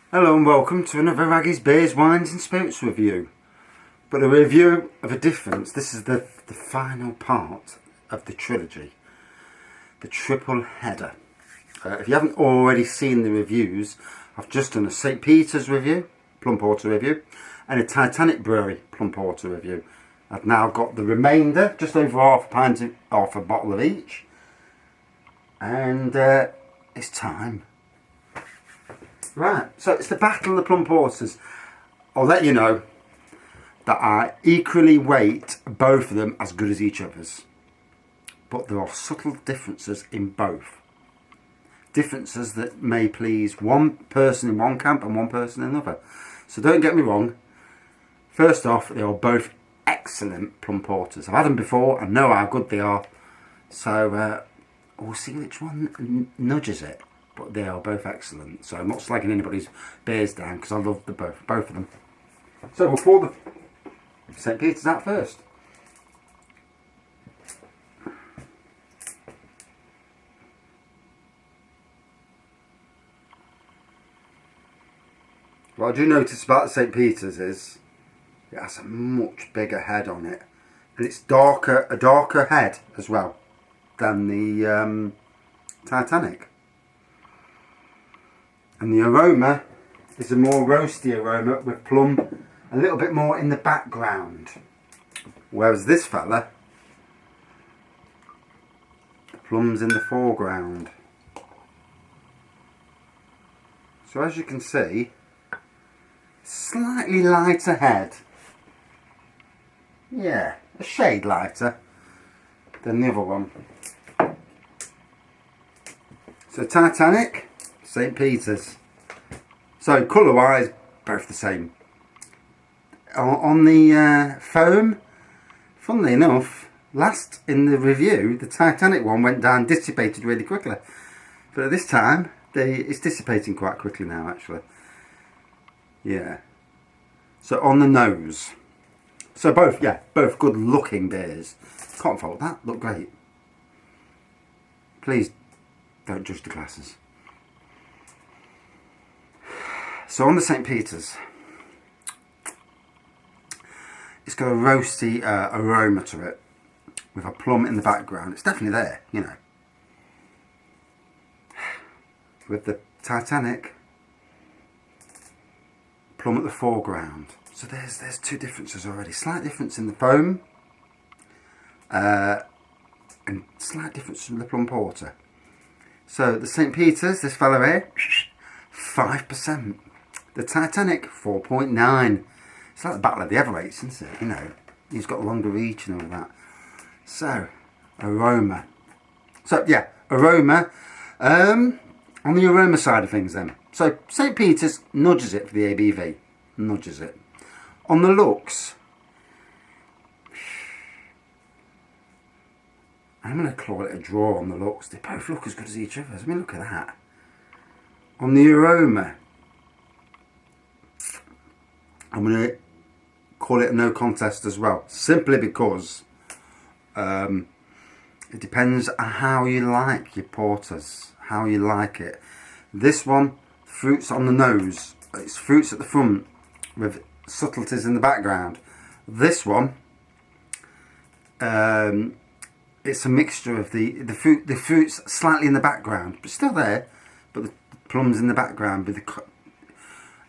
Hello and welcome to another Raggy's Beers, Wines and Spirits review. But a review of a difference. This is the final part of the trilogy. The triple header. If you haven't already seen the reviews, I've just done a St Peters review, Plum Porter review, and a Titanic Brewery Plum Porter review. I've now got the remainder, just over half a bottle of each. And it's time. Right, so it's the Battle of the Plum Porters. I'll let you know that I equally rate both of them as good as each other's. But there are subtle differences in both. Differences that may please one person in one camp and one person in another. So don't get me wrong. First off, they are both excellent Plum Porters. I've had them before, I know how good they are. So we'll see which one nudges it. But they are both excellent. So I'm not slagging anybody's beers down because I love both of them. So we'll pour the St Peters out first. What I do notice about the St Peters is it has a much bigger head on it. And it's a darker head as well than the Titanic. And the aroma is a more roasty aroma with plum a little bit more in the background. Whereas this fella, the plum's in the foreground. So as you can see, slightly lighter head. Yeah, a shade lighter than the other one. So Titanic, St Peters. So colour wise, both the same. On the foam, funnily enough, last in the review, the Titanic one went down, dissipated really quickly. But at this time, it's dissipating quite quickly now actually. Yeah. So on the nose. So both good looking beers. Can't fault that, look great. Please don't judge the glasses. So on the St Peters, it's got a roasty aroma to it with a plum in the background. It's definitely there, you know. With the Titanic, plum at the foreground. So there's two differences already. Slight difference in the foam and slight difference in the Plum Porter. So the St Peters, this fellow here, 5%. The Titanic, 4.9. It's like the Battle of the Heavyweights, isn't it? You know, he's got longer reach and all that. So, aroma. So, yeah, aroma. On the aroma side of things then. So, St Peters nudges it for the ABV. Nudges it. On the looks, I'm going to call it a draw on the looks. They both look as good as each other. I mean, look at that. On the aroma, I'm going to call it a no contest as well. Simply because it depends on how you like your porters. How you like it. This one, fruits on the nose. It's fruits at the front with subtleties in the background. This one, it's a mixture of the fruits slightly in the background, but still there. But the plums in the background with the.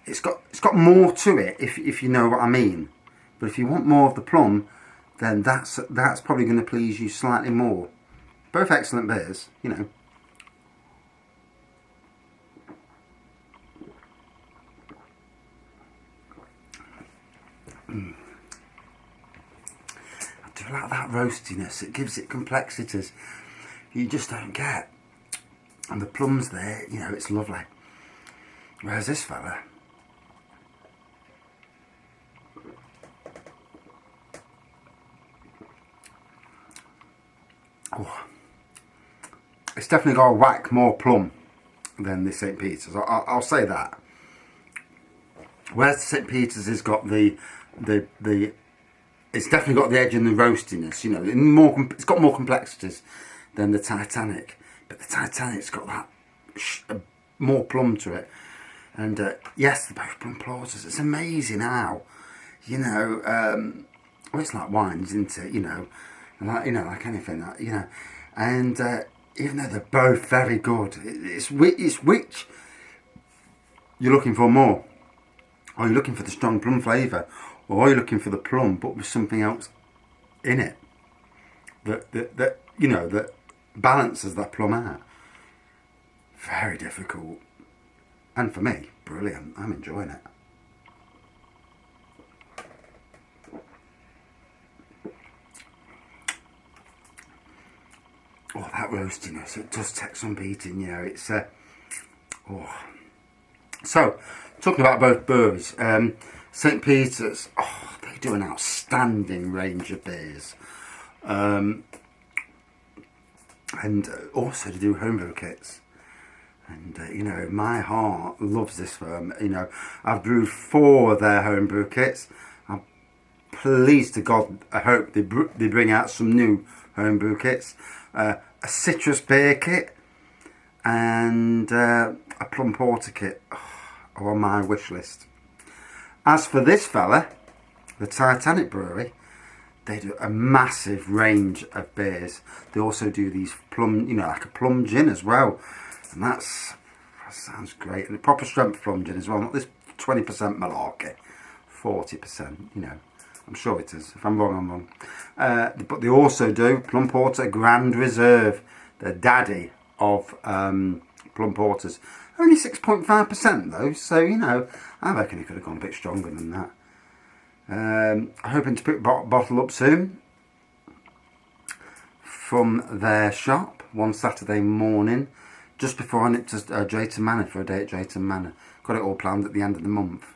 It's got more to it if you know what I mean. But if you want more of the plum, then that's probably going to please you slightly more. Both excellent beers, you know. I do like that roastiness. It gives it complexities you just don't get. And the plums there, you know, it's lovely. Whereas this fella, oh, it's definitely got a whack more plum than the St Peters. I'll say that. Whereas the St Peters has got it's definitely got the edge and the roastiness. You know, it's got more complexities than the Titanic. But the Titanic's got that more plum to it. And yes, they're both Plum Porters. It's amazing how, you know, well, it's like wines, isn't it? You know, like anything, you know. And even though they're both very good, it's which you're looking for more. Are you looking for the strong plum flavour, or are you looking for the plum but with something else in it that you know, that balances that plum out? Very difficult. And for me, brilliant. I'm enjoying it. Oh, that roastiness, it does take some beating, you know. It's oh. So, talking about both breweries, St Peters, oh, they do an outstanding range of beers. And also to do homebrew kits. And you know, my heart loves this firm. You know, I've brewed 4 of their homebrew kits. I'm pleased to God, I hope they bring out some new homebrew kits. A citrus beer kit and a plum porter kit are on my wish list. As for this fella, the Titanic Brewery, they do a massive range of beers. They also do these plum, you know, like a plum gin as well. And that sounds great. And a proper strength plum gin as well. Not this 20% malarkey. 40%, you know. I'm sure it is. If I'm wrong, I'm wrong. But they also do Plum Porter Grand Reserve. The daddy of Plum Porters. Only 6.5% though. So, you know, I reckon it could have gone a bit stronger than that. Hoping to pick bottle up soon from their shop one Saturday morning, just before I nip to Drayton Manor for a day at Drayton Manor. Got it all planned at the end of the month.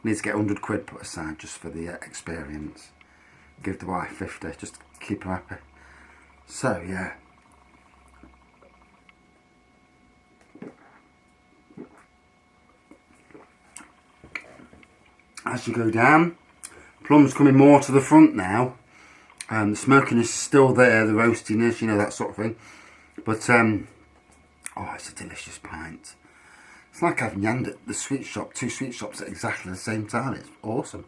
Need to get 100 quid put aside just for the experience. Give the wife 50 just to keep her happy. So yeah. As you go down, plum's coming more to the front now. The smokiness is still there, the roastiness, you know, that sort of thing. But, oh, it's a delicious pint. It's like having yammed at the sweet shop, 2 sweet shops at exactly the same time. It's awesome.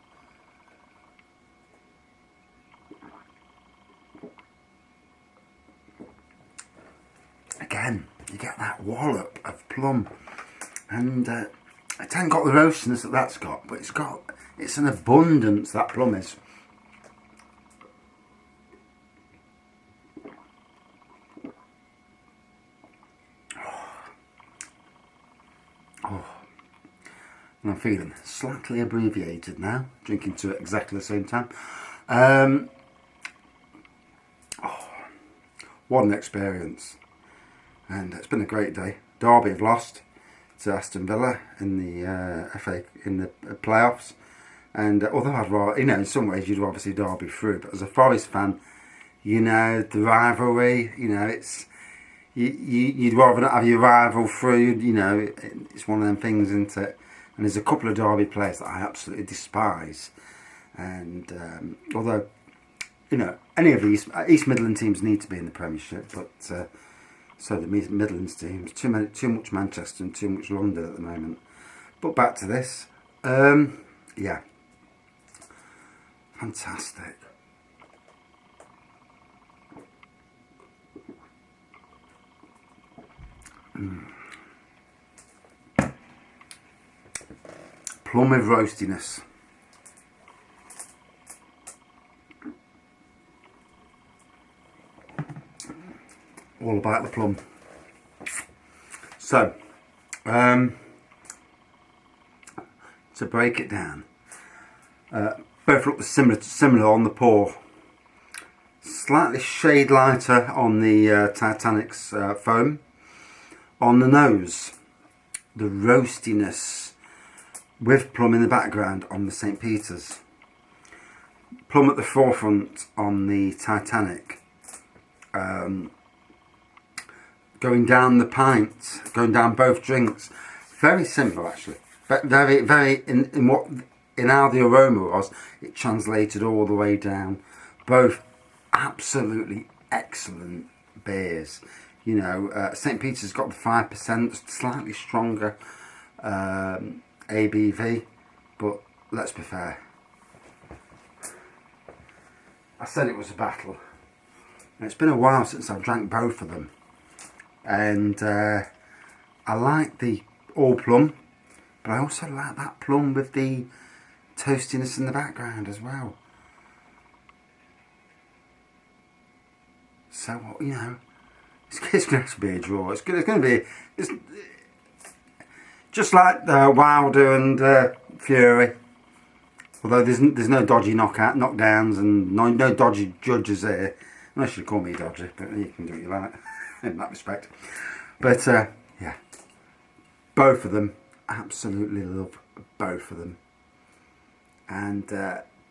Again, you get that wallop of plum. And it hasn't got the roastiness that that's got, but it's an abundance, that plum is. Oh. And I'm feeling slightly abbreviated now, drinking two at exactly the same time. Oh, what an experience. And it's been a great day. Derby have lost to Aston Villa in the FA, in the playoffs. And although I'd rather, you know, in some ways you'd rather see Derby through, but as a Forest fan, you know, the rivalry, you know, it's, you'd rather not have your rival through, you know, it's one of them things, isn't it? And there's a couple of Derby players that I absolutely despise. And although, you know, any of these East Midland teams need to be in the Premiership, but so the Midlands teams, too much Manchester and too much London at the moment. But back to this, yeah, fantastic. Plum with roastiness. All about the plum. So, to break it down, both look similar on the pour. Slightly shade lighter on the Titanic's foam. On the nose, the roastiness with plum in the background on the St Peters. Plum at the forefront on the Titanic. Going down the pint, going down both drinks. Very simple actually, but very in how the aroma was, it translated all the way down. Both absolutely excellent beers. You know, St Peters got the 5%, slightly stronger ABV, but let's be fair. I said it was a battle. And it's been a while since I've drank both of them. And I like the all plum, but I also like that plum with the toastiness in the background as well. So, you know, it's going to be a draw. It's going to be just like Wilder and Fury. Although there's no dodgy knockdowns and no dodgy judges here. Unless you call me dodgy, but you can do what you like in that respect. But yeah, both of them, absolutely love both of them. And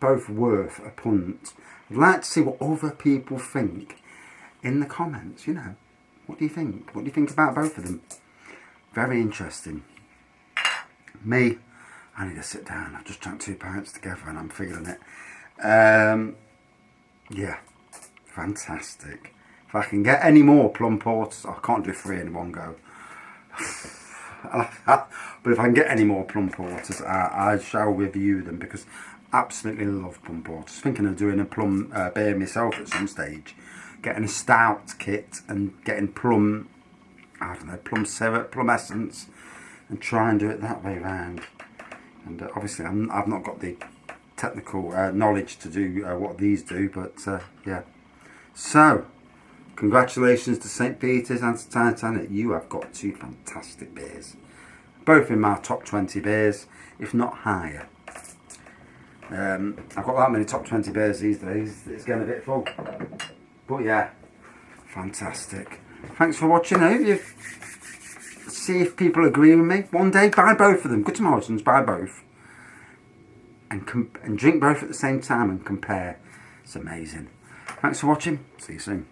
both worth a punt. I'd like to see what other people think in the comments, you know. What do you think? What do you think about both of them? Very interesting. Me, I need to sit down. I've just drank 2 pints together and I'm feeling it. Yeah, fantastic. If I can get any more Plum Porters, I can't do 3 in one go. But if I can get any more Plum Porters, I shall review them because I absolutely love Plum Porters. Thinking of doing a plum beer myself at some stage. Getting a stout kit and getting plum, I don't know, plum syrup, plum essence, and try and do it that way round. And obviously I've not got the technical knowledge to do what these do, but yeah. So, congratulations to St Peters and to Titanic. You have got 2 fantastic beers. Both in my top 20 beers, if not higher. I've got that many top 20 beers these days, it's getting a bit full. But yeah, fantastic. Thanks for watching. I hope you see if people agree with me. One day, buy both of them. Go to Morrison's, buy both. And drink both at the same time and compare. It's amazing. Thanks for watching. See you soon.